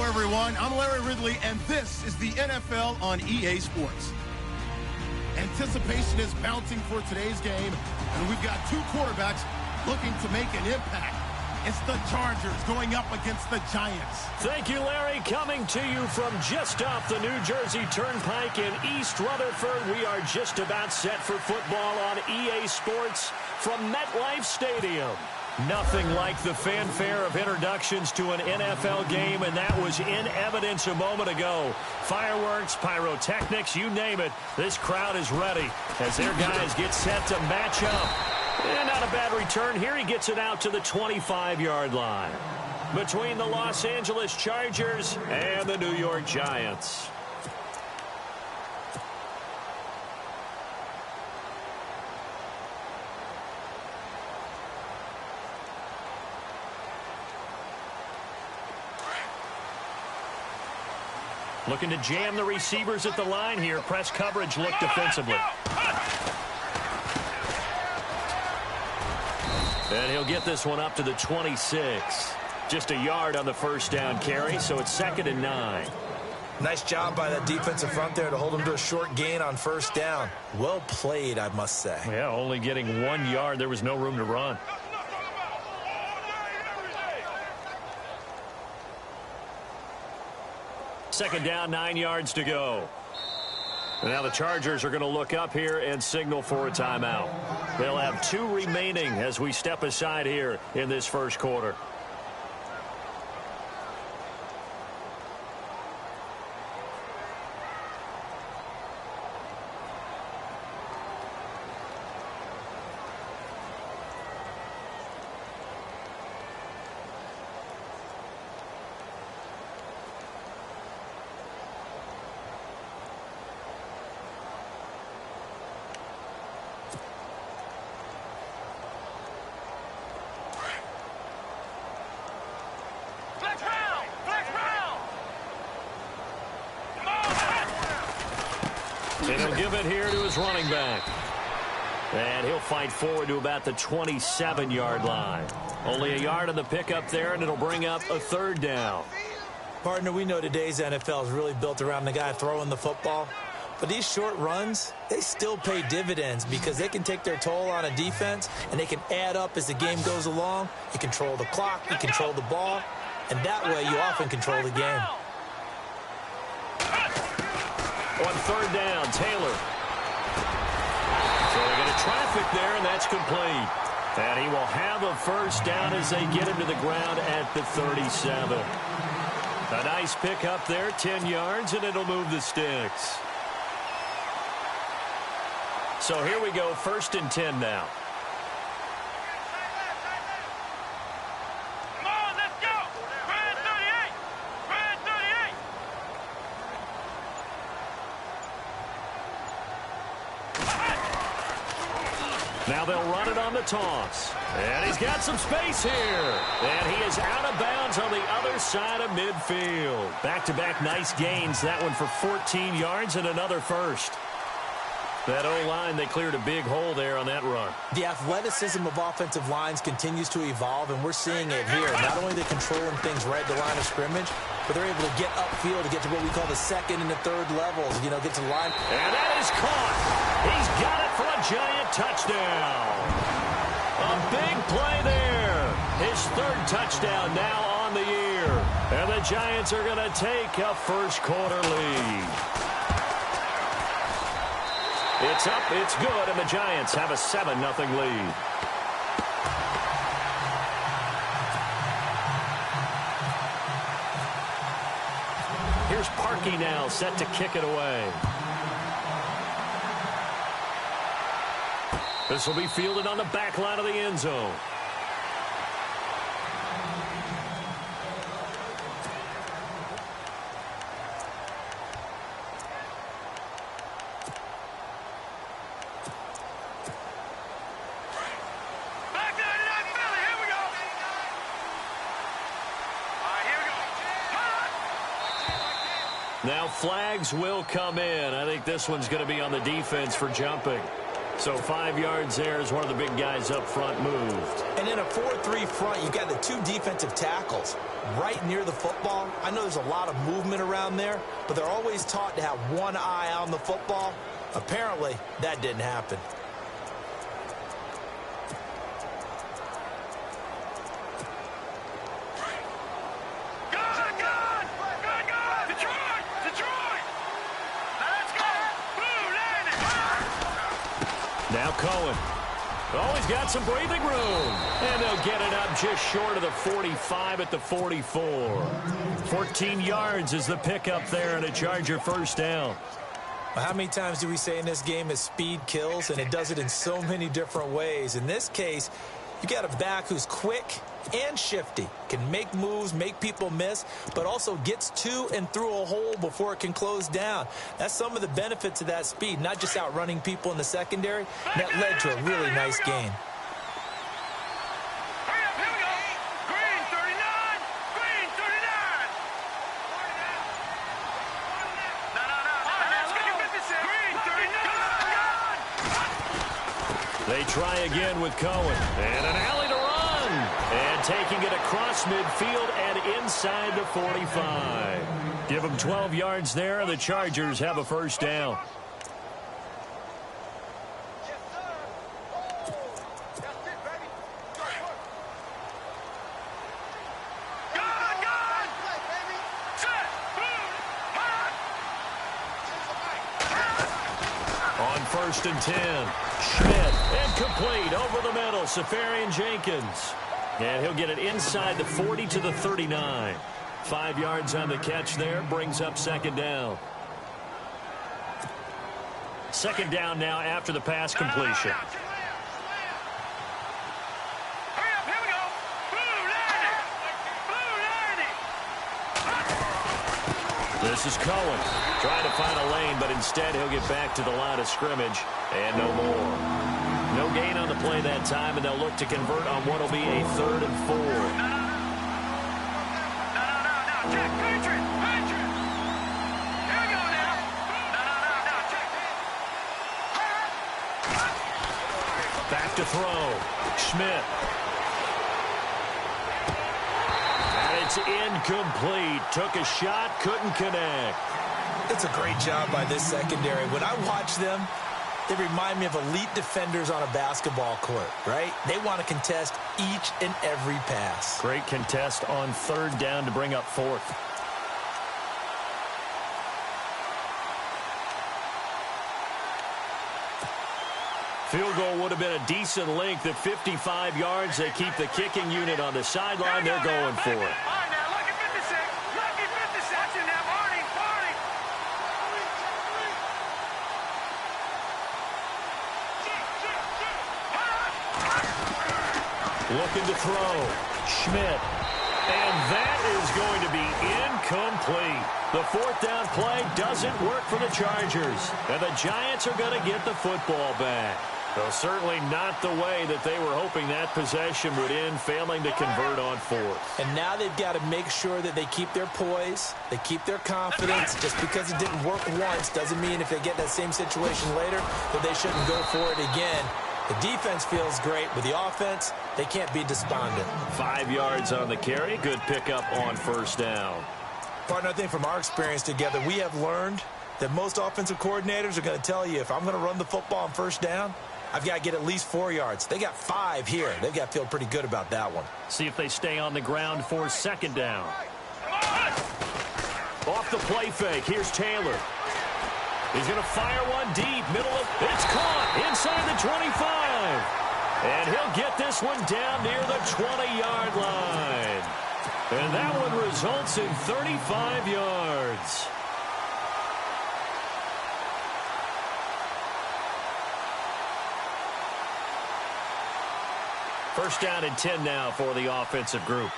everyone. I'm Larry Ridley, and this is the NFL on EA Sports. Anticipation is mounting for today's game, and we've got two quarterbacks looking to make an impact. It's the Chargers going up against the Giants. Thank you, Larry. Coming to you from just off the New Jersey Turnpike in East Rutherford, we are just about set for football on EA Sports from MetLife Stadium. Nothing like the fanfare of introductions to an NFL game, and that was in evidence a moment ago. Fireworks, pyrotechnics, you name it. This crowd is ready as their guys get set to match up. And not a bad return here. He gets it out to the 25-yard line. Between the Los Angeles Chargers and the New York Giants. Looking to jam the receivers at the line here. Press coverage look defensively. And he'll get this one up to the 26. Just a yard on the first down carry, so it's 2nd and 9. Nice job by that defensive front there to hold him to a short gain on first down. Well played, I must say. Yeah, only getting 1 yard. There was no room to run. Second down, 9 yards to go. And now the Chargers are going to look up here and signal for a timeout. They'll have 2 remaining as we step aside here in this first quarter. And he'll give it here to his running back. And he'll fight forward to about the 27-yard line. Only a yard on the pickup there, and it'll bring up a 3rd down. Partner, we know today's NFL is really built around the guy throwing the football. But these short runs, they still pay dividends because they can take their toll on a defense, and they can add up as the game goes along. You control the clock, you control the ball, and that way you often control the game. On 3rd down, Taylor. So they're going to traffic there, and that's complete. And he will have a first down as they get him to the ground at the 37. A nice pickup there, 10 yards, and it'll move the sticks. So here we go, 1st and 10 now. Now they'll run it on the toss. And he's got some space here. And he is out of bounds on the other side of midfield. Back-to-back nice gains. That one for 14 yards and another first. That O-line, they cleared a big hole there on that run. The athleticism of offensive lines continues to evolve, and we're seeing it here. Not only are they controlling things right at the line of scrimmage, but they're able to get upfield to get to what we call the 2nd and the 3rd levels. You know, get to the line. And that is caught. He's got it for a giant touchdown. A big play there. His 3rd touchdown now on the year. And the Giants are going to take a first quarter lead. It's up, it's good, and the Giants have a 7-0 lead. Here's Parkey now, set to kick it away. This will be fielded on the back line of the end zone. Now flags will come in. I think this one's going to be on the defense for jumping. So 5 yards there as one of the big guys up front moved. And in a 4-3 front, you've got the 2 defensive tackles right near the football. I know there's a lot of movement around there, but they're always taught to have one eye on the football. Apparently, that didn't happen. Now Cohen. Oh, he's got some breathing room. And they'll get it up just short of the 45 at the 44. 14 yards is the pickup there and a Charger first down. Well, how many times do we say in this game is speed kills, and it does it in so many different ways. In this case, you got a back who's quick and shifty, can make moves, make people miss, but also gets to and through a hole before it can close down. That's some of the benefits of that speed, not just outrunning people in the secondary. That led to a really nice gain. They try again with Cohen. And an alley to run. And taking it across midfield and inside the 45. Give them 12 yards there. The Chargers have a first down. On 1st and 10. Schmidt, incomplete, over the middle, Safarian Jenkins. And he'll get it inside the 40 to the 39. 5 yards on the catch there, brings up second down. Second down now after the pass completion. This is Cohen trying to find a lane, but instead he'll get back to the line of scrimmage and no more. No gain on the play that time, and they'll look to convert on what will be a 3rd and 4. Back to throw. Schmidt. And it's incomplete. Took a shot, couldn't connect. It's a great job by this secondary. When I watch them, they remind me of elite defenders on a basketball court, right? They want to contest each and every pass. Great contest on 3rd down to bring up 4th. Field goal would have been a decent length at 55 yards. They keep the kicking unit on the sideline. They're going for it. Looking to throw. Schmidt. And that is going to be incomplete. The 4th down play doesn't work for the Chargers. And the Giants are going to get the football back. Though certainly not the way that they were hoping that possession would end, failing to convert on 4th. And now they've got to make sure that they keep their poise, they keep their confidence. Just because it didn't work once doesn't mean if they get that same situation later that they shouldn't go for it again. The defense feels great. With the offense, they can't be despondent. 5 yards on the carry. Good pickup on 1st down. Partner, I think from our experience together, we have learned that most offensive coordinators are going to tell you, if I'm going to run the football on 1st down, I've got to get at least 4 yards. They got 5 here. They've got to feel pretty good about that one. See if they stay on the ground for 2nd down. Off the play fake. Here's Taylor. He's going to fire one deep. Middle of... It's caught inside the 25. And he'll get this one down near the 20-yard line. And that one results in 35 yards. First down and 10 now for the offensive group.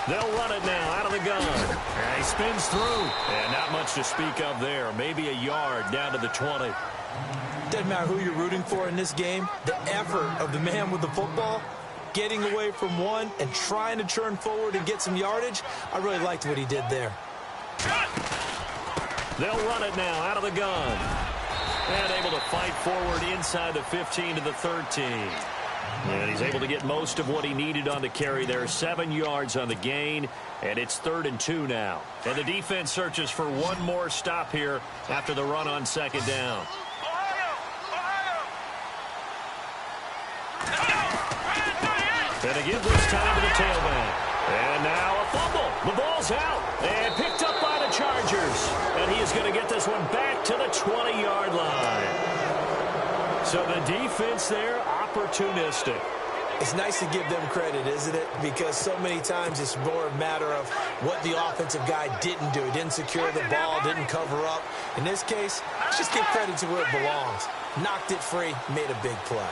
They'll run it now out of the gun. And he spins through. And not much to speak of there. Maybe a yard down to the 20. Doesn't matter who you're rooting for in this game. The effort of the man with the football, getting away from one and trying to turn forward and get some yardage, I really liked what he did there. They'll run it now out of the gun. And able to fight forward inside the 15 to the 13. And he's able to get most of what he needed on the carry there. 7 yards on the gain, and it's 3rd and 2 now. And the defense searches for one more stop here after the run on 2nd down. And again this time to the tailback. And now a fumble. The ball's out and picked up by the Chargers. And he is going to get this one back to the 20-yard line. So the defense there, opportunistic. It's nice to give them credit, isn't it? Because so many times it's more a matter of what the offensive guy didn't do. He didn't secure the ball, didn't cover up. In this case, let's just give credit to where it belongs. Knocked it free, made a big play.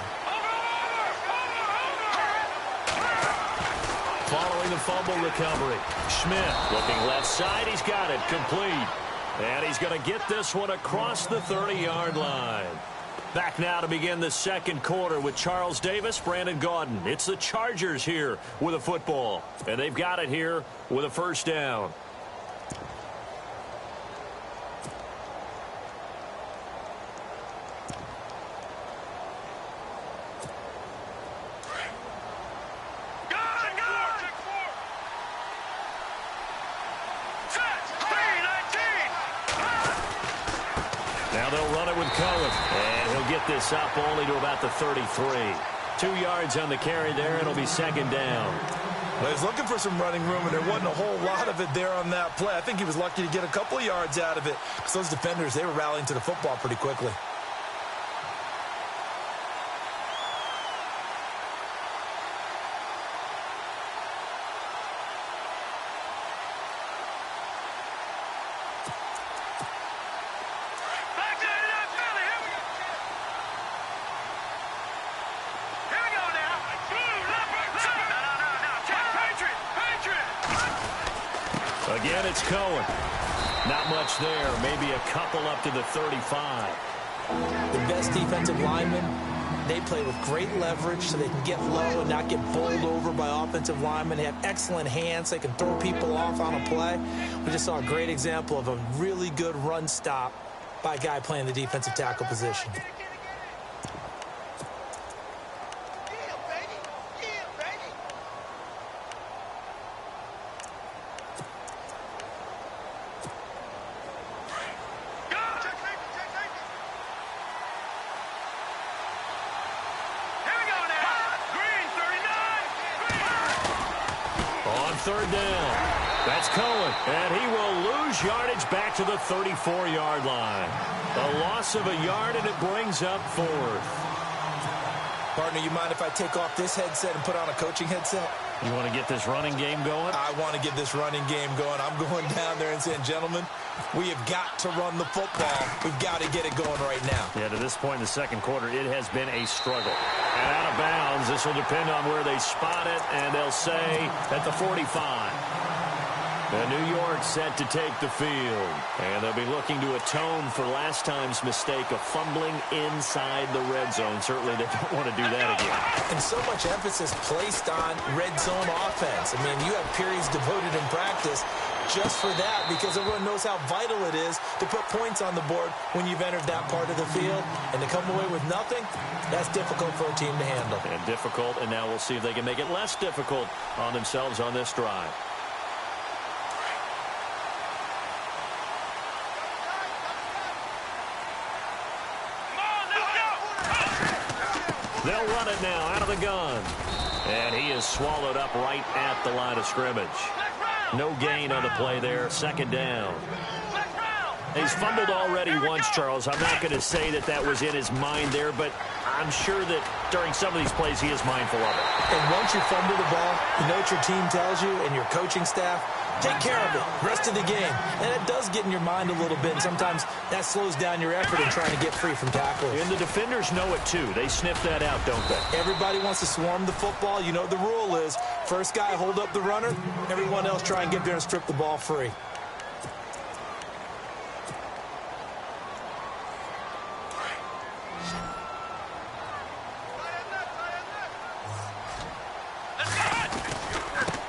Following the fumble recovery. Schmidt looking left side. He's got it complete. And he's going to get this one across the 30-yard line. Back now to begin the 2nd quarter with Charles Davis, Brandon Gaudin. It's the Chargers here with a football. And they've got it here with a 1st down. Now they'll run it with Cohen. And he'll get this up only to about the 33. 2 yards on the carry there. It'll be second down. Well, he's looking for some running room, and there wasn't a whole lot of it there on that play. I think he was lucky to get a couple of yards out of it because those defenders, they were rallying to the football pretty quickly. Again, it's Cohen. Not much there. Maybe a couple up to the 35. The best defensive linemen, they play with great leverage so they can get low and not get bowled over by offensive linemen. They have excellent hands. They can throw people off on a play. We just saw a great example of a really good run stop by a guy playing the defensive tackle position. Third down. That's Cohen. And he will lose yardage back to the 34-yard line. A loss of a yard, and it brings up fourth. Partner, you mind if I take off this headset and put on a coaching headset? You want to get this running game going? I want to get this running game going. I'm going down there and saying, gentlemen, we have got to run the football. We've got to get it going right now. Yeah, to this point in the second quarter, it has been a struggle. And out of bounds, this will depend on where they spot it, and they'll say at the 45. The New York set to take the field. And they'll be looking to atone for last time's mistake of fumbling inside the red zone. Certainly they don't want to do that again. And so much emphasis placed on red zone offense. I mean, you have periods devoted in practice just for that because everyone knows how vital it is to put points on the board when you've entered that part of the field. And to come away with nothing, that's difficult for a team to handle. And difficult, and now we'll see if they can make it less difficult on themselves on this drive. They'll run it now out of the gun. And he is swallowed up right at the line of scrimmage. No gain on the play there. Second down. He's fumbled already once, Charles. I'm not going to say that that was in his mind there, but I'm sure that during some of these plays he is mindful of it. And once you fumble the ball, you know what your team tells you and your coaching staff? Take care of it rest of the game. And it does get in your mind a little bit, and sometimes that slows down your effort in trying to get free from tackles. And the defenders know it too. They sniff that out, don't they? Everybody wants to swarm the football. You know what the rule is. First guy hold up the runner. Everyone else try and get there and strip the ball free.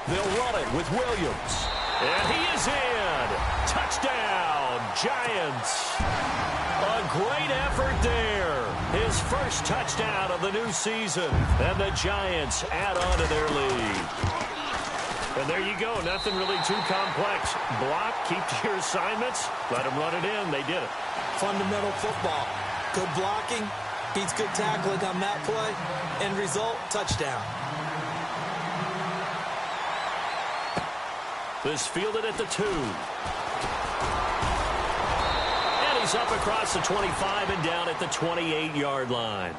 They'll run it with Williams. And he is in. Touchdown, Giants. A great effort there. His first touchdown of the new season. And the Giants add on to their lead. And there you go. Nothing really too complex. Block, keep to your assignments. Let them run it in. They did it. Fundamental football. Good blocking. Beats good tackling on that play. End result, touchdown. This fielded at the 2. And he's up across the 25 and down at the 28-yard line.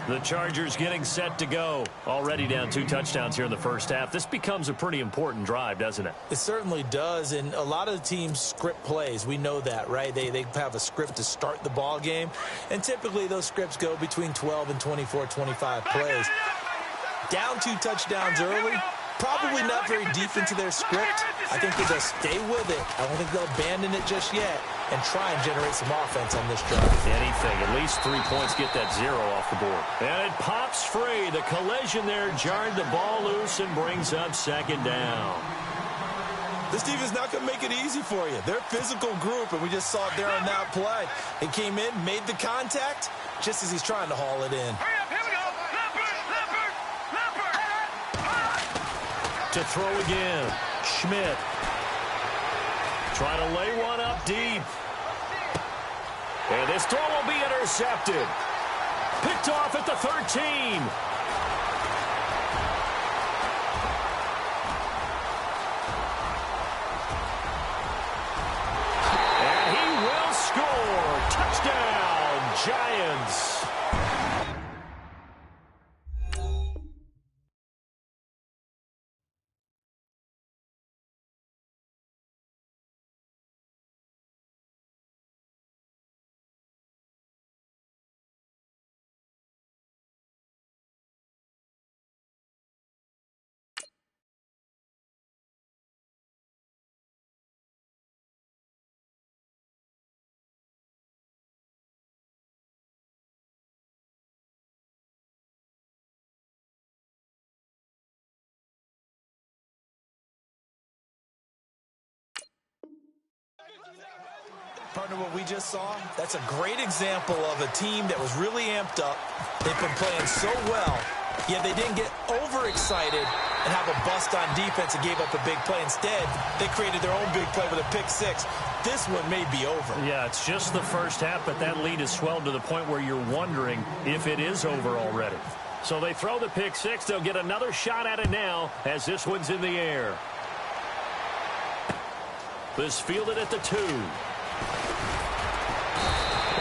The Chargers getting set to go. Already down 2 touchdowns here in the first half. This becomes a pretty important drive, doesn't it? It certainly does, and a lot of the teams script plays. We know that, right? They have a script to start the ball game, and typically those scripts go between 12 and 24, 25 plays. Down 2 touchdowns early. Probably not very deep into their script. I think they'll stay with it. I don't think they'll abandon it just yet and try and generate some offense on this drive. Anything. At least 3 points get that 0 off the board. And it pops free. The collision there jarred the ball loose and brings up second down. This team is not going to make it easy for you. They're a physical group, and we just saw it there on that play. He came in, made the contact, just as he's trying to haul it in. To throw again. Schmidt. Trying to lay one up deep. And this throw will be intercepted. Picked off at the 13. And he will score. Touchdown, Giants. Partner, what we just saw, that's a great example of a team that was really amped up. They've been playing so well, yet they didn't get overexcited and have a bust on defense and gave up a big play. Instead, they created their own big play with a pick six. This one may be over. Yeah, it's just the first half, but that lead has swelled to the point where you're wondering if it is over already. So they throw the pick six. They'll get another shot at it now as this one's in the air. This fielded at the 2.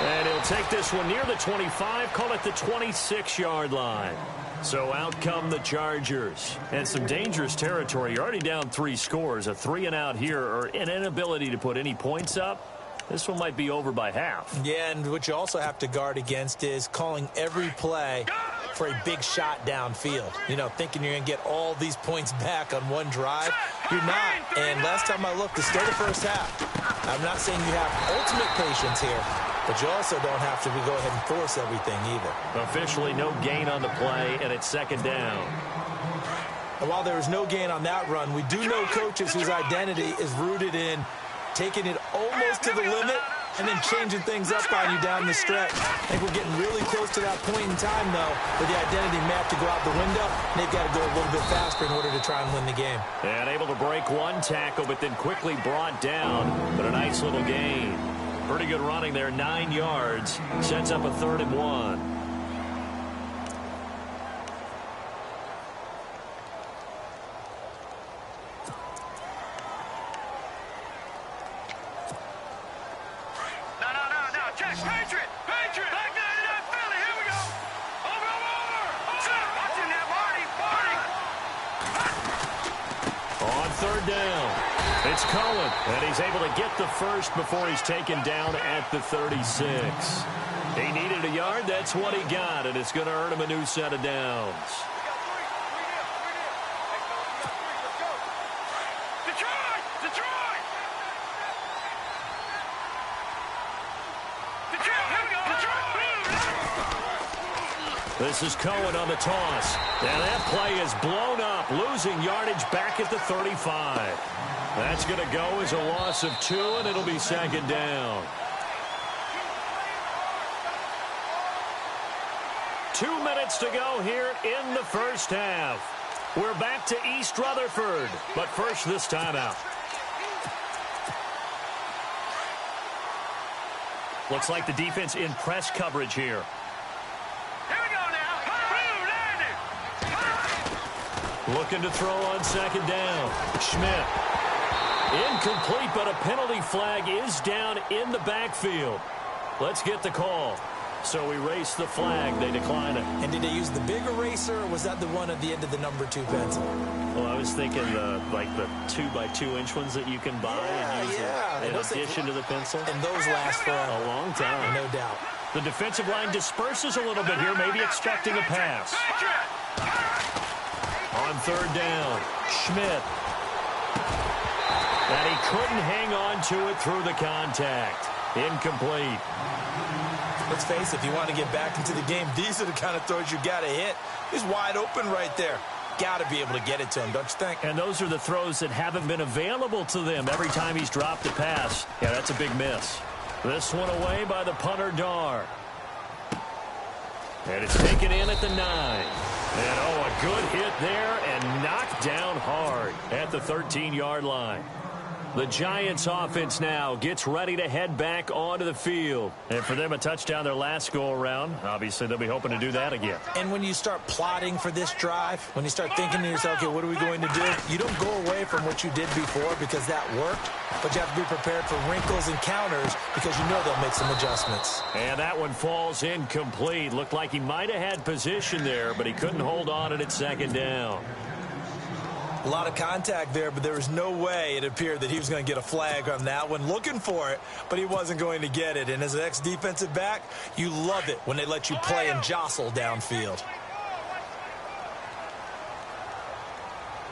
And he'll take this one near the 25, call it the 26-yard line. So out come the Chargers. And some dangerous territory. You're already down 3 scores. A 3-and-out here, or an inability to put any points up. This one might be over by half. Yeah, and what you also have to guard against is calling every play for a big shot downfield. You know, thinking you're going to get all these points back on one drive. You're not. And last time I looked, it's still the first half. I'm not saying you have ultimate patience here, but you also don't have to go ahead and force everything either. Officially no gain on the play, and it's second down. And while there was no gain on that run, we do know coaches whose identity is rooted in taking it almost to the limit and then changing things up on you down the stretch. I think we're getting really close to that point in time, though, where the identity may have to go out the window, and they've got to go a little bit faster in order to try and win the game. And able to break one tackle, but then quickly brought down. But a nice little gain. Pretty good running there, 9 yards. Sets up a 3rd and 1. It's Cohen, and he's able to get the first before he's taken down at the 36. He needed a yard. That's what he got, and it's going to earn him a new set of downs. This is Cohen on the toss. And that play is blown up, losing yardage back at the 35. That's going to go as a loss of 2, and it'll be second down. 2 minutes to go here in the first half. We're back to East Rutherford, but first this timeout. Looks like the defense in press coverage here. Looking to throw on second down. Schmidt. Incomplete, but a penalty flag is down in the backfield. Let's get the call. So we erase the flag. They decline it. And did they use the big eraser, or was that the one at the end of the number 2 pencil? Well, I was thinking like the 2x2-inch ones that you can buy and use in addition to the pencil. And those last for a long time. No doubt. The defensive line disperses a little bit here, maybe expecting a pass. On third down, Schmidt. And he couldn't hang on to it through the contact. Incomplete. Let's face it, if you want to get back into the game, these are the kind of throws you got to hit. He's wide open right there. Got to be able to get it to him, don't you think? And those are the throws that haven't been available to them every time he's dropped a pass. Yeah, that's a big miss. This one away by the punter, Dar. And it's taken in at the 9. And, a good hit there and knocked down hard at the 13-yard line. The Giants offense now gets ready to head back onto the field. And for them, a touchdown their last go-around. Obviously, they'll be hoping to do that again. And when you start plotting for this drive, when you start thinking to yourself, okay, what are we going to do? You don't go away from what you did before because that worked, but you have to be prepared for wrinkles and counters because you know they'll make some adjustments. And that one falls incomplete. Looked like he might have had position there, but he couldn't hold on at second down. A lot of contact there, but there was no way it appeared that he was going to get a flag on that one. Looking for it, but he wasn't going to get it. And as an ex-defensive back, you love it when they let you play and jostle downfield.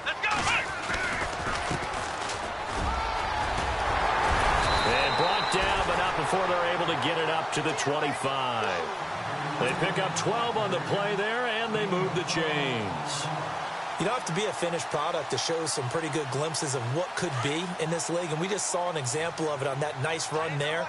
Let's go! And brought down, but not before they're able to get it up to the 25. They pick up 12 on the play there, and they move the chains. You don't have to be a finished product to show some pretty good glimpses of what could be in this league, and we just saw an example of it on that nice run there.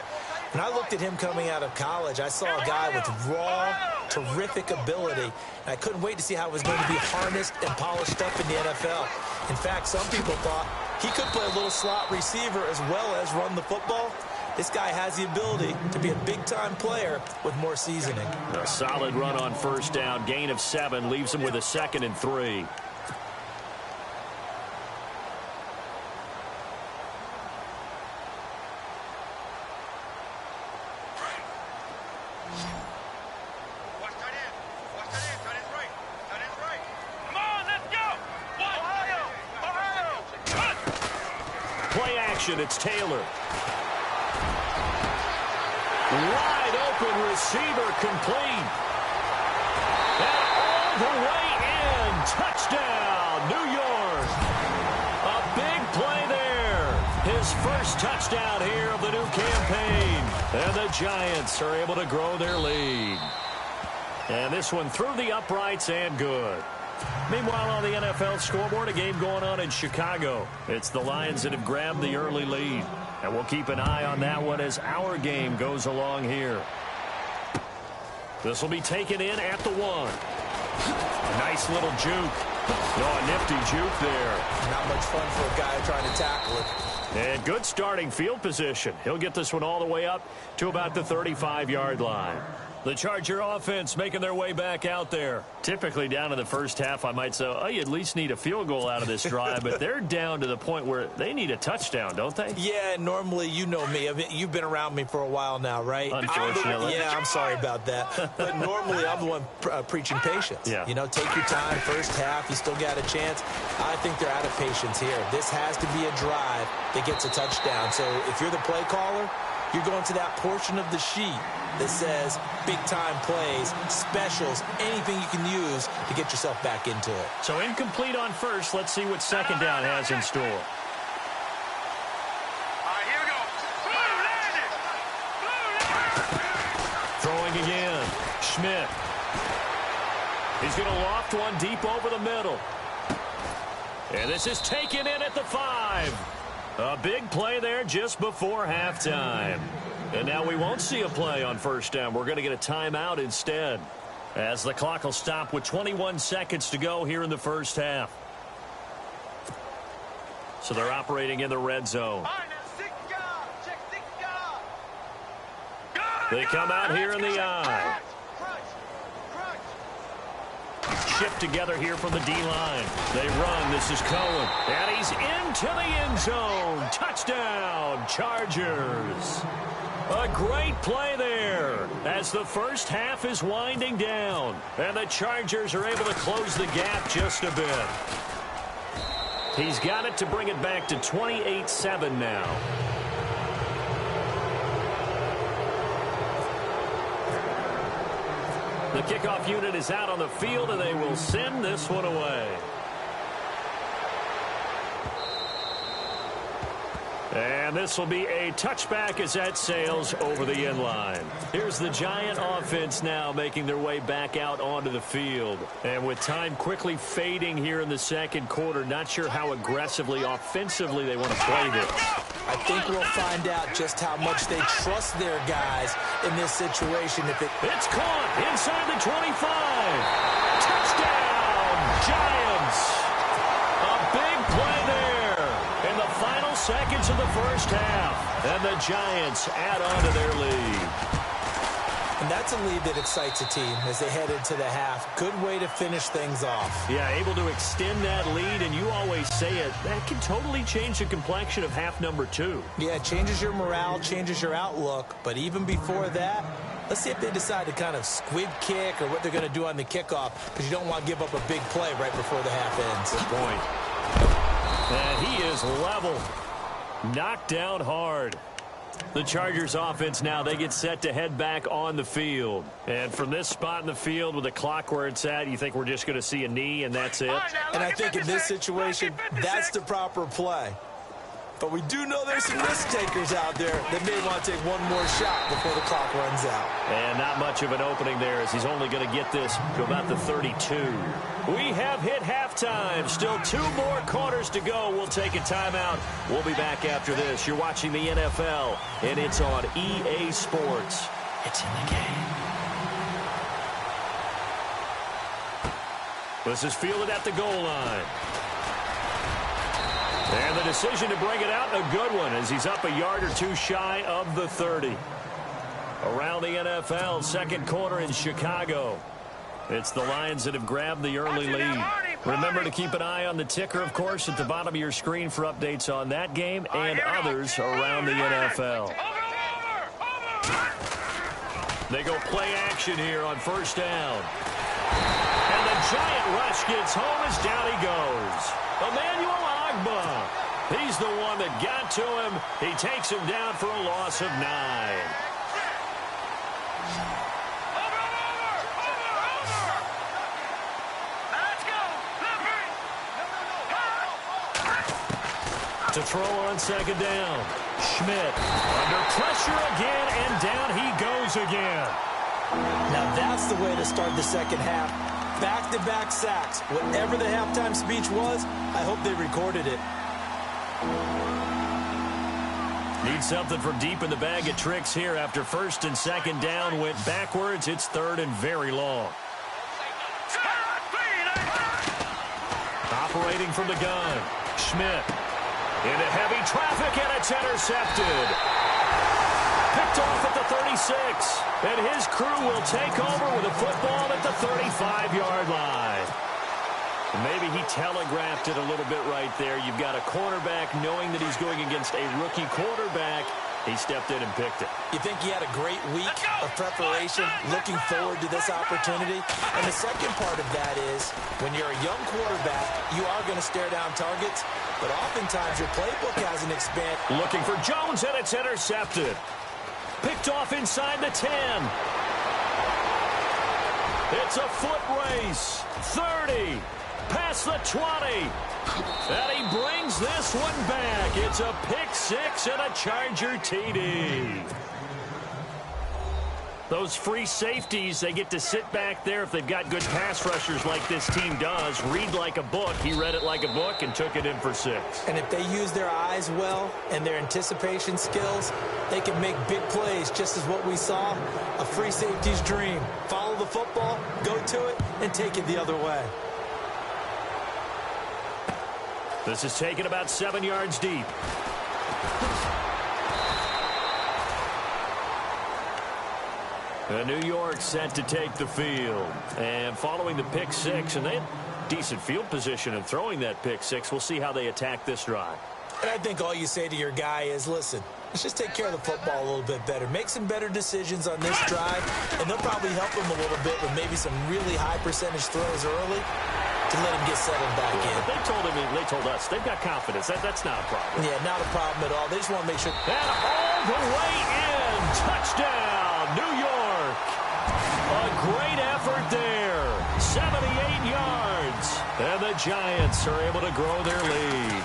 When I looked at him coming out of college, I saw a guy with raw, terrific ability, and I couldn't wait to see how it was going to be harnessed and polished up in the NFL. In fact, some people thought he could play a little slot receiver as well as run the football. This guy has the ability to be a big-time player with more seasoning. A solid run on first down, gain of 7, leaves him with a 2nd and 3. It's Taylor. Wide open receiver complete. And all the way in. Touchdown, New York. A big play there. His first touchdown here of the new campaign. And the Giants are able to grow their lead. And this one through the uprights and good. Meanwhile, on the NFL scoreboard, a game going on in Chicago. It's the Lions that have grabbed the early lead. And we'll keep an eye on that one as our game goes along here. This will be taken in at the 1. Nice little juke. Oh, a nifty juke there. Not much fun for a guy trying to tackle it. And good starting field position. He'll get this one all the way up to about the 35-yard line. The Charger offense making their way back out there. Typically down in the first half, I might say, oh, you at least need a field goal out of this drive. But they're down to the point where they need a touchdown, don't they? Yeah, normally, you know me. I mean, you've been around me for a while now, right? Unfortunately. I'm sorry about that. But normally, I'm the one preaching patience. Yeah. You know, take your time. First half, you still got a chance. I think they're out of patience here. This has to be a drive that gets a touchdown. So if you're the play caller, you're going to that portion of the sheet that says big-time plays, specials, anything you can use to get yourself back into it. So incomplete on first. Let's see what second down has in store. All right, here we go. Throwing again. Schmidt. He's going to loft one deep over the middle. And this is taken in at the 5. A big play there just before halftime. And now we won't see a play on first down. We're going to get a timeout instead, as the clock will stop with 21 seconds to go here in the first half. So they're operating in the red zone. They come out here in the I. Shift together here from the D-line. They run. This is Cohen. And he's into the end zone. Touchdown, Chargers. A great play there as the first half is winding down. And the Chargers are able to close the gap just a bit. He's got it to bring it back to 28-7 now. The kickoff unit is out on the field, and they will send this one away. And this will be a touchback as that sails over the end line. Here's the Giant offense now making their way back out onto the field. And with time quickly fading here in the second quarter, not sure how aggressively, offensively they want to play this. I think we'll find out just how much they trust their guys in this situation. It's caught inside the 25. Touchdown, Giants. A big play there in the final seconds of the half. And the Giants add on to their lead. And that's a lead that excites a team as they head into the half. Good way to finish things off. Yeah, able to extend that lead, and you always say it, that can totally change the complexion of half number 2. Yeah, it changes your morale, changes your outlook. But even before that, let's see if they decide to kind of squib kick or what they're going to do on the kickoff, because you don't want to give up a big play right before the half ends. Good point. And he is level. Knocked down hard. The Chargers offense now, they get set to head back on the field. And from this spot in the field with the clock where it's at, you think we're just going to see a knee and that's it? And I think in this situation, that's the proper play. But we do know there's some risk takers out there that may want to take one more shot before the clock runs out. And not much of an opening there as he's only going to get this to about the 32. We have hit halftime. Still 2 more quarters to go. We'll take a timeout. We'll be back after this. You're watching the NFL, and it's on EA Sports. It's in the game. This is fielded at the goal line. And the decision to bring it out, a good one, as he's up a yard or 2 shy of the 30. Around the NFL, second quarter in Chicago. It's the Lions that have grabbed the early lead. Remember to keep an eye on the ticker, of course, at the bottom of your screen for updates on that game and others around the NFL. They go play action here on first down. And the giant rush gets home as down he goes. Emmanuel Agba. He's the one that got to him. He takes him down for a loss of 9. To throw on second down. Schmidt under pressure again, and down he goes again. Now that's the way to start the second half. Back-to-back sacks. Whatever the halftime speech was, I hope they recorded it. Need something from deep in the bag of tricks here after first and second down went backwards. It's third and very long. Operating from the gun. Schmidt into heavy traffic, and it's intercepted. Picked off at the 36, and his crew will take over with a football at the 35-yard line. Maybe he telegraphed it a little bit right there. You've got a cornerback knowing that he's going against a rookie quarterback. He stepped in and picked it. You think he had a great week of preparation, looking forward to this opportunity? And the second part of that is, when you're a young quarterback, you are going to stare down targets, but oftentimes your playbook hasn't expanded. Looking for Jones, and it's intercepted. Picked off inside the 10. It's a foot race. 30. Past the 20. And he brings this one back. It's a pick 6 and a Charger TD. Those free safeties, they get to sit back there if they've got good pass rushers like this team does. Read like a book. He read it like a book and took it in for 6. And if they use their eyes well and their anticipation skills, they can make big plays, just as what we saw. A free safety's dream. Follow the football, go to it, and take it the other way. This is taken about 7 yards deep. New York set to take the field. And following the pick 6, and they had decent field position in throwing that pick 6. We'll see how they attack this drive. And I think all you say to your guy is, listen, let's just take care of the football a little bit better. Make some better decisions on this drive, and they'll probably help him a little bit with maybe some really high percentage throws early to let him get settled back in. They told us they've got confidence. That's not a problem. Yeah, not a problem at all. They just want to make sure. And all the way in. Touchdown, New York. A great effort there. 78 yards. And the Giants are able to grow their lead.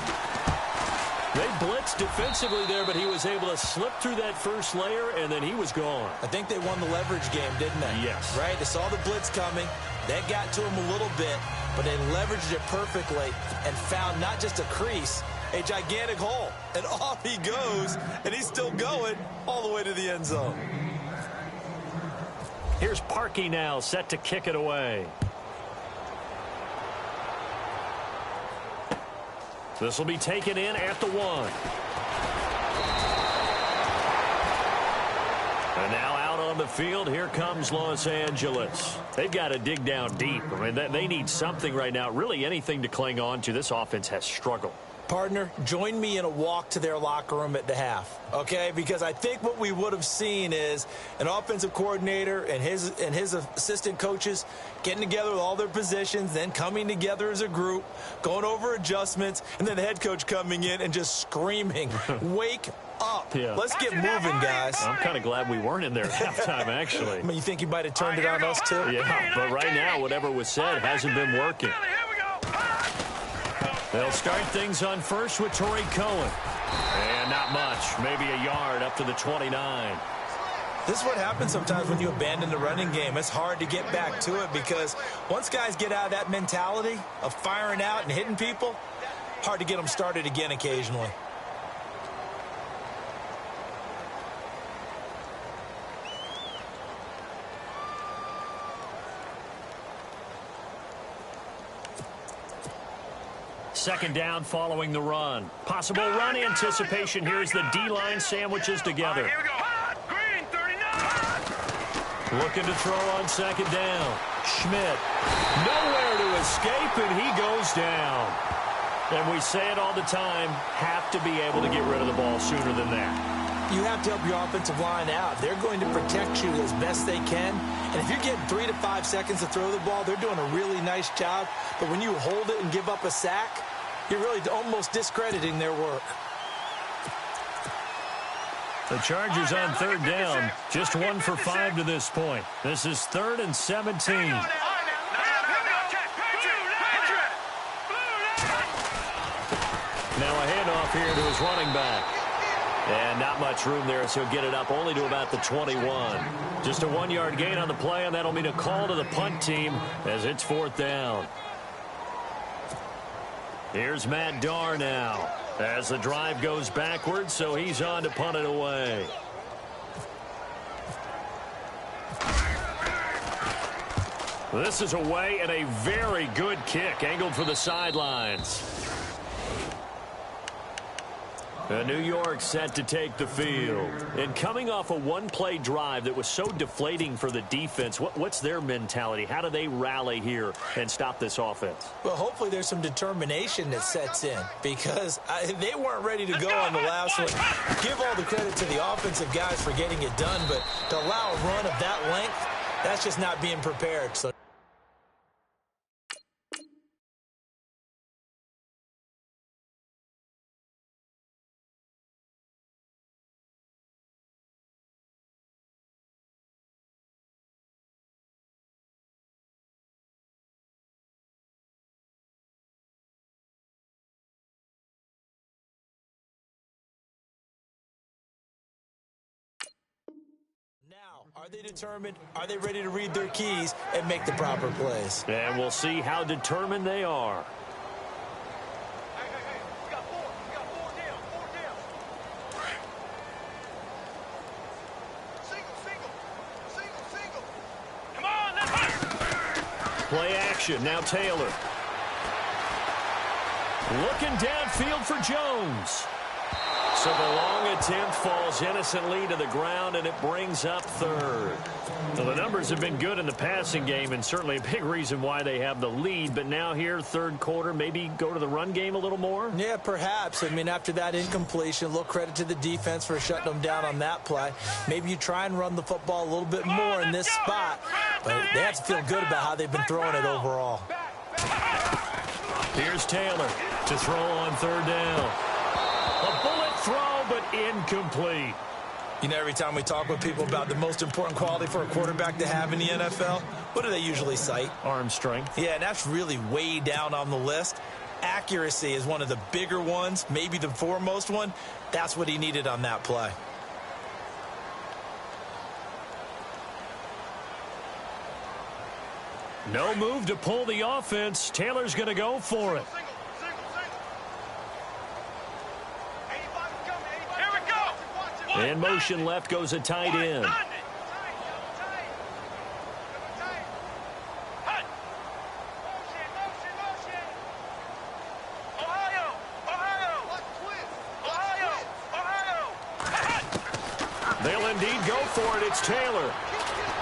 They blitzed defensively there, but he was able to slip through that first layer, and then he was gone. I think they won the leverage game, didn't they? Yes. Right? They saw the blitz coming. That got to him a little bit, but they leveraged it perfectly and found not just a crease, a gigantic hole. And off he goes, and he's still going all the way to the end zone. Here's Parkey now, set to kick it away. This will be taken in at the 1. And now out on the field, here comes Los Angeles. They've got to dig down deep. I mean, they need something right now, really anything to cling on to. This offense has struggled. Partner, join me in a walk to their locker room at the half, okay? Because I think what we would have seen is an offensive coordinator and his assistant coaches getting together with all their positions, then coming together as a group, going over adjustments, and then the head coach coming in and just screaming, wake up. Yeah. Let's get moving, guys. I'm kind of glad we weren't in there at halftime, actually. I mean, you think he might have turned it on us, too? Yeah, but right now, whatever was said hasn't been working. They'll start things on first with Torrey Cohen. And not much, maybe a yard up to the 29. This is what happens sometimes when you abandon the running game. It's hard to get back to it because once guys get out of that mentality of firing out and hitting people, hard to get them started again occasionally. Second down following the run. Possible run anticipation. Here's the D-line sandwiches together. Here we go. Green, 39. Looking to throw on second down. Schmidt. Nowhere to escape, and he goes down. And we say it all the time, have to be able to get rid of the ball sooner than that. You have to help your offensive line out. They're going to protect you as best they can. And if you're getting 3 to 5 seconds to throw the ball, they're doing a really nice job. But when you hold it and give up a sack, you're really almost discrediting their work. The Chargers on third down, just 1 for 5 to this point. This is 3rd and 17. Now a handoff here to his running back. And not much room there, so he'll get it up only to about the 21. Just a 1-yard gain on the play, and that'll mean a call to the punt team as it's 4th down. Here's Matt Darr now as the drive goes backwards, so he's on to punt it away. This is away and a very good kick angled for the sidelines. New York set to take the field. And coming off a one-play drive that was so deflating for the defense, what's their mentality? How do they rally here and stop this offense? Well, hopefully there's some determination that sets in because they weren't ready to go on the last one. Give all the credit to the offensive guys for getting it done, but to allow a run of that length, that's just not being prepared. So now, are they determined? Are they ready to read their keys and make the proper plays? And we'll see how determined they are. Hey, we got four down. Single. Come on, let's go. Play action, now Taylor. Looking downfield for Jones. So the long attempt falls innocently to the ground, and it brings up 3rd. Well, the numbers have been good in the passing game, and certainly a big reason why they have the lead. But now here, 3rd quarter, maybe go to the run game a little more? Yeah, perhaps. I mean, after that incompletion, a little credit to the defense for shutting them down on that play. Maybe you try and run the football a little bit more in this spot. But they have to feel good about how they've been throwing it overall. Here's Taylor to throw on 3rd down. A bullet throw, but incomplete. You know, every time we talk with people about the most important quality for a quarterback to have in the NFL, what do they usually cite? Arm strength. Yeah, and that's really way down on the list. Accuracy is one of the bigger ones, maybe the foremost one. That's what he needed on that play. No move to pull the offense. Taylor's going to go for it. In motion left goes a tight end. They'll end indeed go for it. It's Taylor.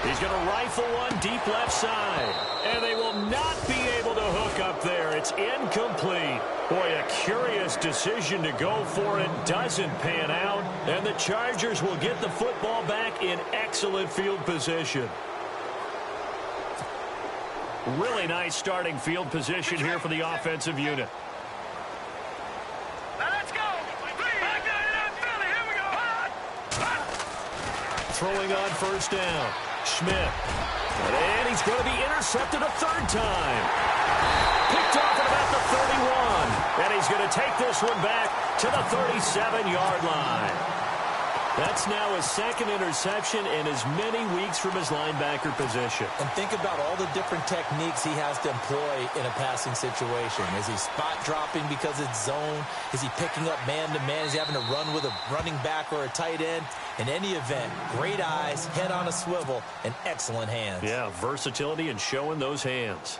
He's going to rifle one deep left side. And they will not be able to hook up there. It's incomplete. Boy, a curious decision to go for it. Doesn't pan out. And the Chargers will get the football back in excellent field position. Really nice starting field position here for the offensive unit. Throwing on first down. Schmidt. And he's going to be intercepted a third time. Picked off at about the 31. And he's going to take this one back to the 37-yard line. That's now his second interception in as many weeks from his linebacker position. And think about all the different techniques he has to employ in a passing situation. Is he spot dropping because it's zone? Is he picking up man-to-man? Is he having to run with a running back or a tight end? In any event, great eyes, head on a swivel, and excellent hands. Yeah, versatility and showing those hands.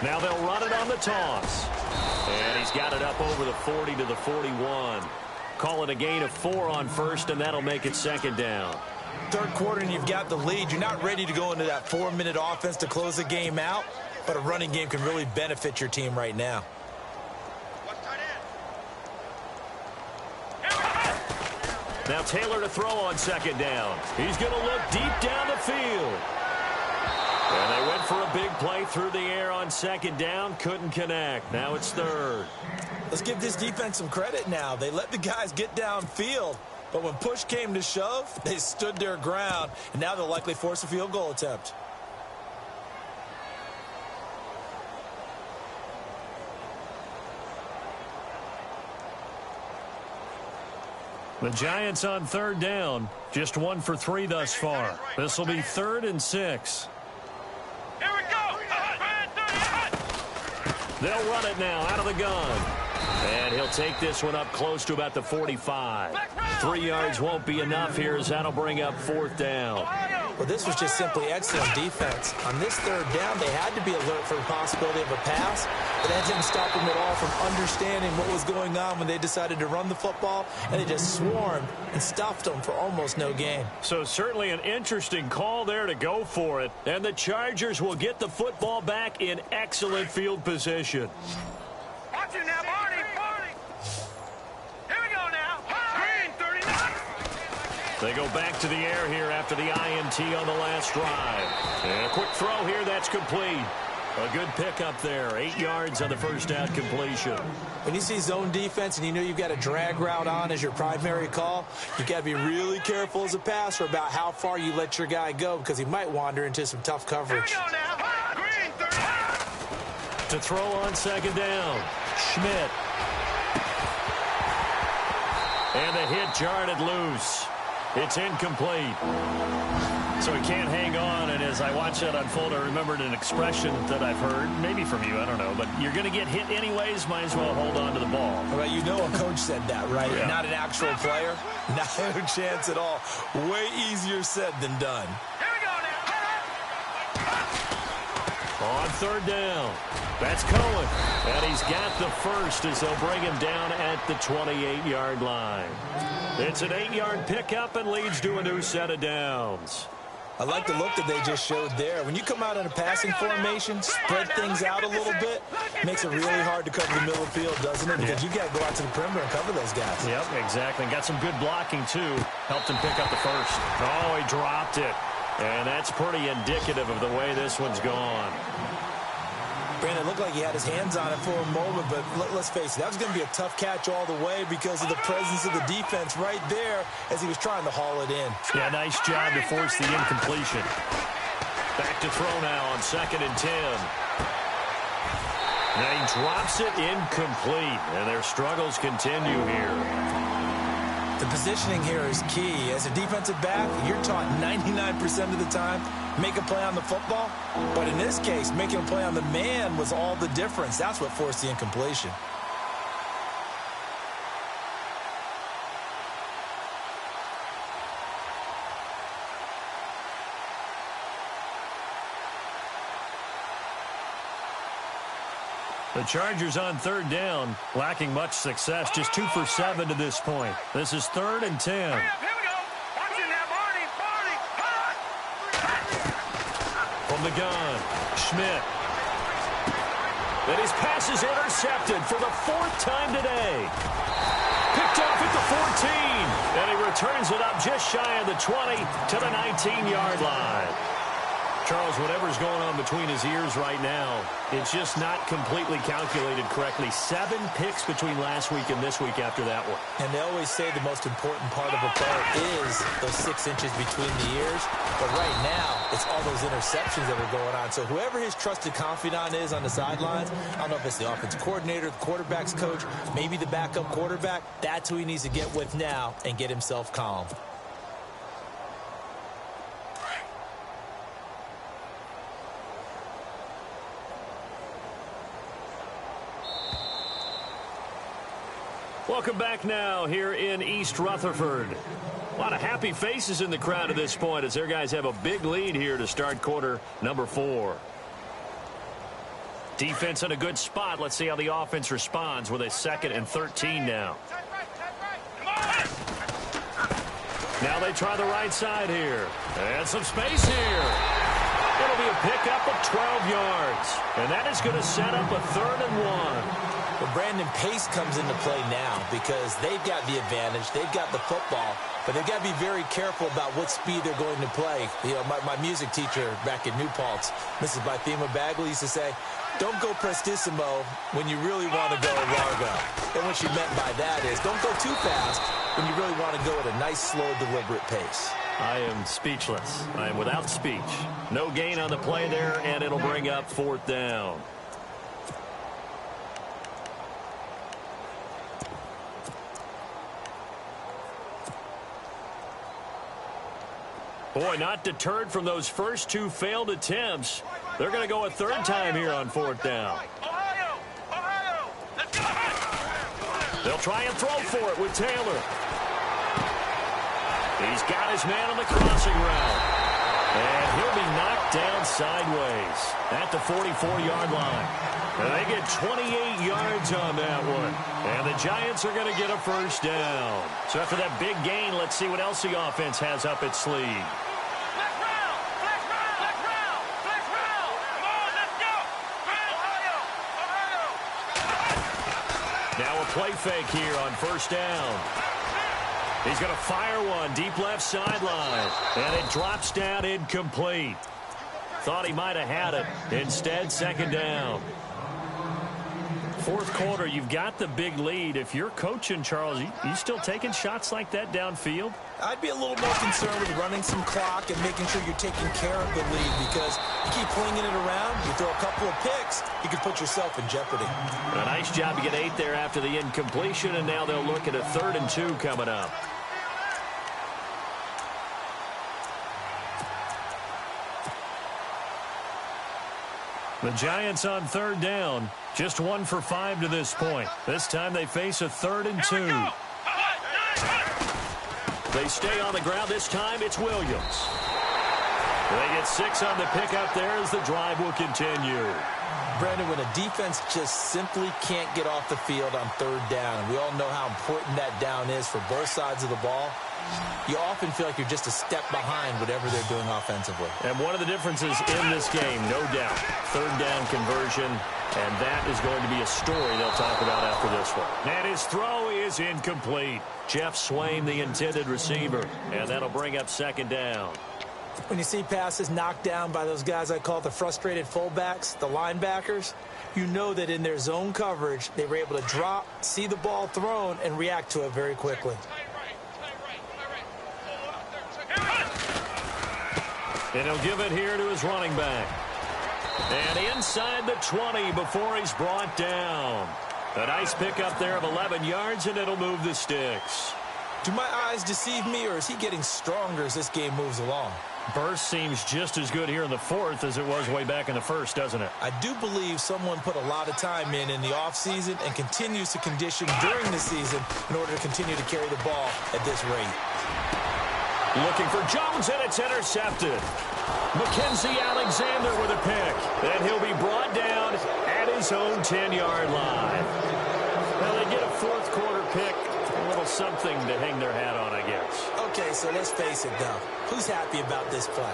Now they'll run it on the toss. And he's got it up over the 40 to the 41. Call it a gain of 4 on first, and that'll make it second down. Third quarter, and you've got the lead. You're not ready to go into that 4-minute offense to close the game out, but a running game can really benefit your team right now. Now Taylor to throw on second down. He's going to look deep down the field. And they went for a big play through the air on second down. Couldn't connect. Now it's third. Let's give this defense some credit now. They let the guys get downfield, but when push came to shove, they stood their ground, and now they'll likely force a field goal attempt. The Giants on third down. Just 1 for 3 thus far. This will be 3rd and 6. Here we go. They'll run it now out of the gun. And he'll take this one up close to about the 45. 3 yards won't be enough here as that'll bring up 4th down. Well, this was just simply excellent defense. On this third down, they had to be alert for the possibility of a pass, but that didn't stop them at all from understanding what was going on when they decided to run the football, and they just swarmed and stuffed them for almost no gain. So certainly an interesting call there to go for it, and the Chargers will get the football back in excellent field position. Watch it now, Barney. Here we go now. Green 39. They go back to the air here after the INT on the last drive. And a quick throw here, that's complete. A good pickup there. 8 yards on the first down completion. When you see zone defense and you know you've got a drag route on as your primary call, you've got to be really careful as a passer about how far you let your guy go because he might wander into some tough coverage. Here we go now. Green 39. To throw on second down. Schmidt. And the hit jarred it loose. It's incomplete. So he can't hang on, and as I watch that unfold, I remembered an expression that I've heard, maybe from you, I don't know, but you're going to get hit anyways, might as well hold on to the ball. Well, you know a coach said that, right? Yeah. Not an actual player. Not a chance at all. Way easier said than done. Here we go now. On third down. That's Cohen. And he's got the first as they'll bring him down at the 28-yard line. It's an 8-yard pickup and leads to a new set of downs. I like the look that they just showed there. When you come out in a passing formation, spread things out a little bit, makes it really hard to cover the middle of the field, doesn't it? Because you got to go out to the perimeter and cover those guys. Yep, exactly. And got some good blocking, too. Helped him pick up the first. Oh, he dropped it. And that's pretty indicative of the way this one's gone. Brandon, it looked like he had his hands on it for a moment, but let's face it, that was going to be a tough catch all the way because of the presence of the defense right there as he was trying to haul it in. Yeah, nice job to force the incompletion. Back to throw now on 2nd and 10. Now he drops it incomplete, and their struggles continue here. The positioning here is key. As a defensive back, you're taught 99% of the time, make a play on the football. But in this case, making a play on the man was all the difference. That's what forced the incompletion. The Chargers on third down, lacking much success, just 2 for 7 to this point. This is 3rd and 10. Here we go. Watch it now, Barney. From the gun, Schmidt. And his pass is intercepted for the 4th time today. Picked off at the 14. And he returns it up just shy of the 20 to the 19-yard line. Charles, whatever's going on between his ears right now, it's just not completely calculated correctly. 7 picks between last week and this week after that one. And they always say the most important part of a player is those 6 inches between the ears. But right now, it's all those interceptions that are going on. So whoever his trusted confidant is on the sidelines, I don't know if it's the offensive coordinator, the quarterback's coach, maybe the backup quarterback, that's who he needs to get with now and get himself calm. Welcome back now here in East Rutherford. A lot of happy faces in the crowd at this point as their guys have a big lead here to start quarter number 4. Defense in a good spot. Let's see how the offense responds with a 2nd and 13 now. Now they try the right side here. And some space here. It'll be a pickup of 12 yards. And that is going to set up a 3rd and 1. But Brandon, pace comes into play now because they've got the advantage. They've got the football, but they've got to be very careful about what speed they're going to play. You know, my music teacher back at New Paltz, Mrs. Bythema Bagley, used to say, don't go prestissimo when you really want to go largo. And what she meant by that is don't go too fast when you really want to go at a nice, slow, deliberate pace. I am speechless. I am without speech. No gain on the play there, and it'll bring up 4th down. Boy, not deterred from those first 2 failed attempts. They're going to go a 3rd time here on 4th down. Ohio, let's go. They'll try and throw for it with Taylor. He's got his man on the crossing route. And he'll be knocked down sideways at the 44-yard line. And they get 28 yards on that one. And the Giants are going to get a 1st down. So after that big gain, let's see what else the offense has up its sleeve. Now a play fake here on 1st down. He's going to fire one deep left sideline. And it drops down incomplete. Thought he might have had it. Instead, 2nd down. 4th quarter, you've got the big lead. If you're coaching, Charles, you still taking shots like that downfield? I'd be a little more concerned with running some clock and making sure you're taking care of the lead because you keep flinging it around, you throw a couple of picks, you could put yourself in jeopardy. A nice job to get 8 there after the incompletion, and now they'll look at a 3rd and 2 coming up. The Giants on 3rd down, just 1 for 5 to this point. This time they face a 3rd and 2. They stay on the ground. This time it's Williams. They get 6 on the pickup there as the drive will continue. Brandon, when a defense just simply can't get off the field on 3rd down, and we all know how important that down is for both sides of the ball, you often feel like you're just a step behind whatever they're doing offensively. And one of the differences in this game, no doubt, 3rd down conversion, and that is going to be a story they'll talk about after this one. And his throw is incomplete. Jeff Swain, the intended receiver, and that'll bring up 2nd down. When you see passes knocked down by those guys I call the frustrated fullbacks, the linebackers, you know that in their zone coverage, they were able to drop, see the ball thrown, and react to it very quickly. And he'll give it here to his running back. And inside the 20 before he's brought down. A nice pickup there of 11 yards, and it'll move the sticks. Do my eyes deceive me, or is he getting stronger as this game moves along? Burst seems just as good here in the 4th as it was way back in the 1st, doesn't it? I do believe someone put a lot of time in the offseason and continues to condition during the season in order to continue to carry the ball at this rate. Looking for Jones, and it's intercepted. Mackenzie Alexander with a pick. And he'll be brought down at his his own 10-yard line. Well, they get a fourth quarter pick. A little something to hang their hat on, I guess. Okay, so let's face it, though. Who's happy about this play?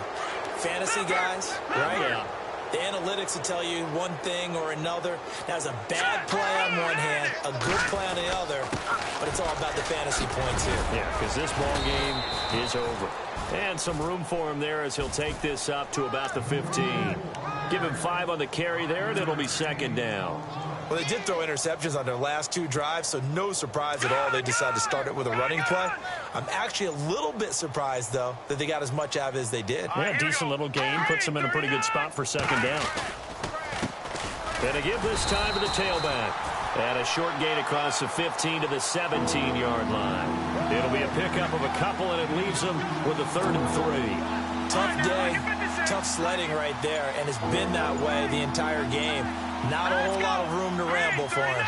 Fantasy guys, right? Yeah. The analytics will tell you one thing or another. That's a bad play on one hand, a good play on the other, but it's all about the fantasy points here. Yeah, because this ball game is over. And some room for him there as he'll take this up to about the 15. Give him 5 on the carry there, and it'll be second down. Well, they did throw interceptions on their last 2 drives, so no surprise at all they decided to start it with a running play. I'm actually a little bit surprised, though, that they got as much out of it as they did. Yeah, decent little gain. Puts them in a pretty good spot for second down. And to give this time to the tailback. And a short gain across the 15 to the 17-yard line. It'll be a pickup of a couple, and it leaves them with a 3rd and 3. Tough day, tough sledding right there, and it's been that way the entire game. Not a whole lot of room to ramble for him.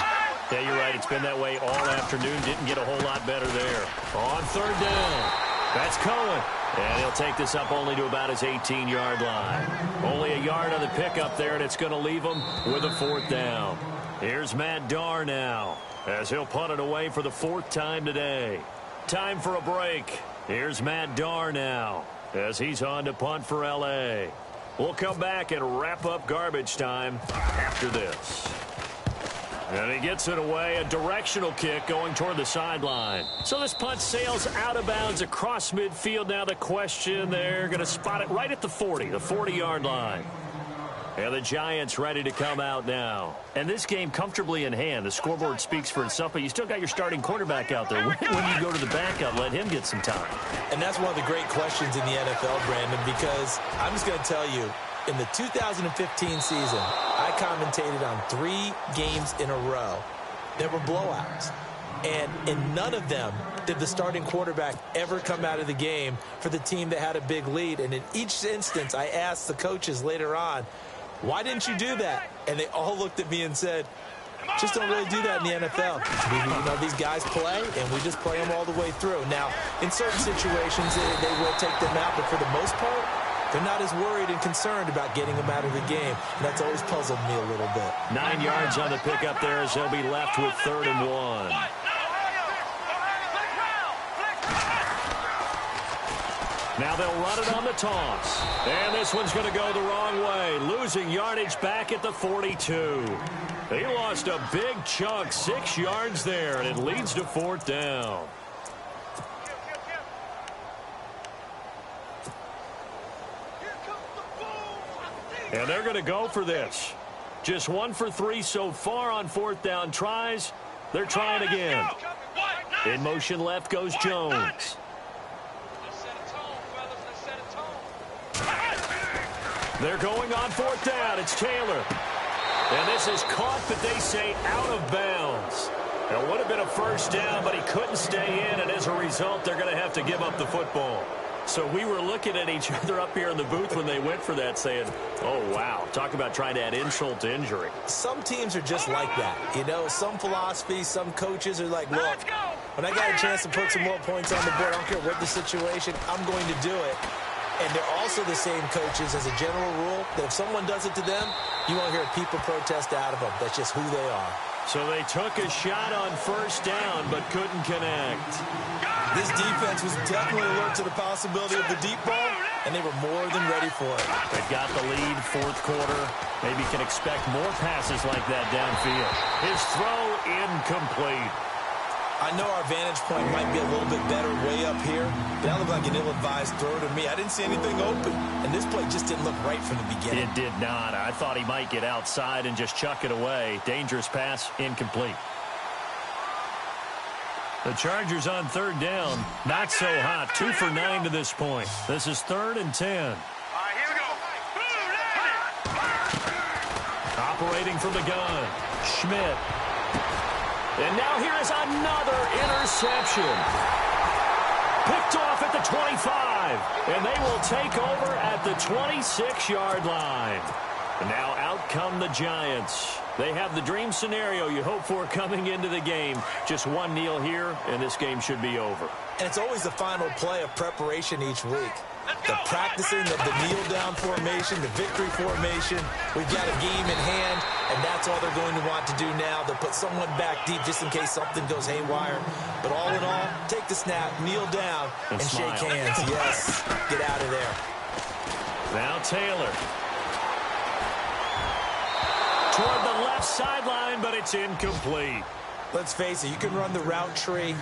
Yeah, you're right. It's been that way all afternoon. Didn't get a whole lot better there. On 3rd down, that's Cohen. And he'll take this up only to about his 18-yard line. Only a yard on the pickup there, and it's going to leave him with a 4th down. Here's Matt Darr now, as he'll punt it away for the 4th time today. Time for a break. Here's Matt Darr now, as he's on to punt for L.A. We'll come back and wrap up garbage time after this. And he gets it away, a directional kick going toward the sideline. So this punt sails out of bounds across midfield. Now the question, they're going to spot it right at the 40, the 40-yard line. And the Giants ready to come out now. And this game comfortably in hand. The scoreboard speaks for itself, but you still got your starting quarterback out there. When you go to the backup, let him get some time. And that's one of the great questions in the NFL, Brandon, because I'm just going to tell you, in the 2015 season, I commentated on 3 games in a row that were blowouts. And in none of them did the starting quarterback ever come out of the game for the team that had a big lead. And in each instance, I asked the coaches later on, why didn't you do that? And they all looked at me and said, just don't really do that in the NFL. These guys play, and we just play them all the way through. Now, in certain situations, they will take them out, but for the most part, they're not as worried and concerned about getting them out of the game. And that's always puzzled me a little bit. 9 yards on the pickup there as they'll be left with 3rd and 1. Now they'll run it on the toss. And this one's going to go the wrong way. Losing yardage back at the 42. He lost a big chunk, 6 yards there, and it leads to 4th down. And they're going to go for this. Just 1 for 3 so far on 4th down tries. They're trying again. In motion left goes Jones. They're going on 4th down. It's Taylor. And this is caught, but they say out of bounds. It would have been a 1st down, but he couldn't stay in, and as a result, they're going to have to give up the football. So we were looking at each other up here in the booth when they went for that, saying, oh, wow, talk about trying to add insult to injury. Some teams are just like that. Some philosophies, some coaches are like, look, when I got a chance to put some more points on the board, I don't care what the situation, I'm going to do it. And they're also the same coaches as a general rule that if someone does it to them, you won't hear people protest out of them. That's just who they are. So they took a shot on 1st down but couldn't connect. This defense was definitely alert to the possibility of the deep ball, and they were more than ready for it. They've got the lead, 4th quarter. Maybe can expect more passes like that downfield. His throw incomplete. I know our vantage point might be a little bit better way up here, but that looked like an ill-advised throw to me. I didn't see anything open, and this play just didn't look right from the beginning. It did not. I thought he might get outside and just chuck it away. Dangerous pass, incomplete. The Chargers on 3rd down. Not so hot. 2 for 9 to this point. This is 3rd and 10. All right, here we go. Operating from the gun. Schmidt. And now here is another interception. Picked off at the 25. And they will take over at the 26-yard line. And now out come the Giants. They have the dream scenario you hope for coming into the game. Just one kneel here, and this game should be over. And it's always the final play of preparation each week. The practicing of the kneel-down formation, the victory formation. We've got a game in hand, and that's That's all they're going to want to do now. They'll put someone back deep just in case something goes haywire. But all in all, take the snap, kneel down, and shake hands. Yes, get out of there. Now Taylor. Toward the left sideline, but it's incomplete. Let's face it, you can run the route tree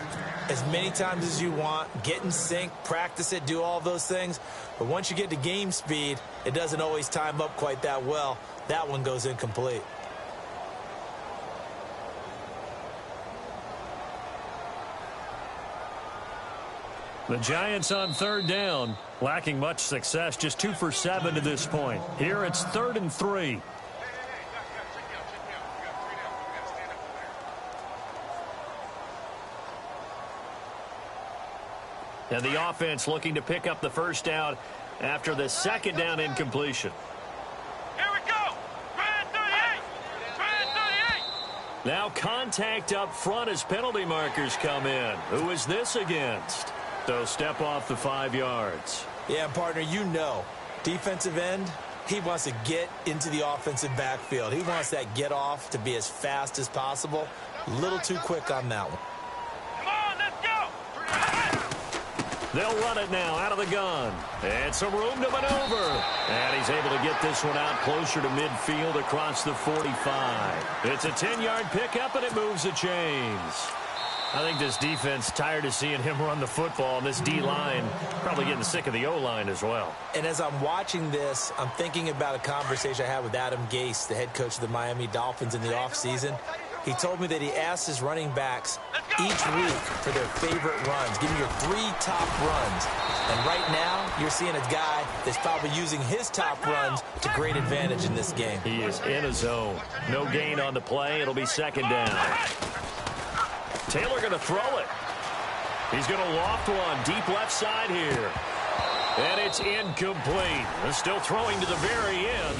as many times as you want, get in sync, practice it, do all those things. But once you get to game speed, it doesn't always time up quite that well. That one goes incomplete. The Giants on third down, lacking much success, just 2 for 7 to this point. Here it's 3rd and 3. And the offense looking to pick up the first down after the second down incompletion. Here we go. 38. Now contact up front as penalty markers come in. Who is this against? So step off the 5 yards. Yeah, partner, you know, defensive end, he wants to get into the offensive backfield. He wants that get off to be as fast as possible. A little too quick on that one. Come on, let's go. They'll run it now out of the gun. And some room to maneuver. And he's able to get this one out closer to midfield across the 45. It's a 10-yard pickup, and it moves the chains. I think this defense tired of seeing him run the football, and this D-line probably getting sick of the O-line as well. And as I'm watching this, I'm thinking about a conversation I had with Adam Gase, the head coach of the Miami Dolphins in the offseason. He told me that he asked his running backs each week for their favorite runs. Give me your 3 top runs. And right now, you're seeing a guy that's probably using his top runs to great advantage in this game. He is in a zone. No gain on the play. It'll be second down. Taylor going to throw it. He's going to loft one deep left side here. And it's incomplete. They're still throwing to the very end.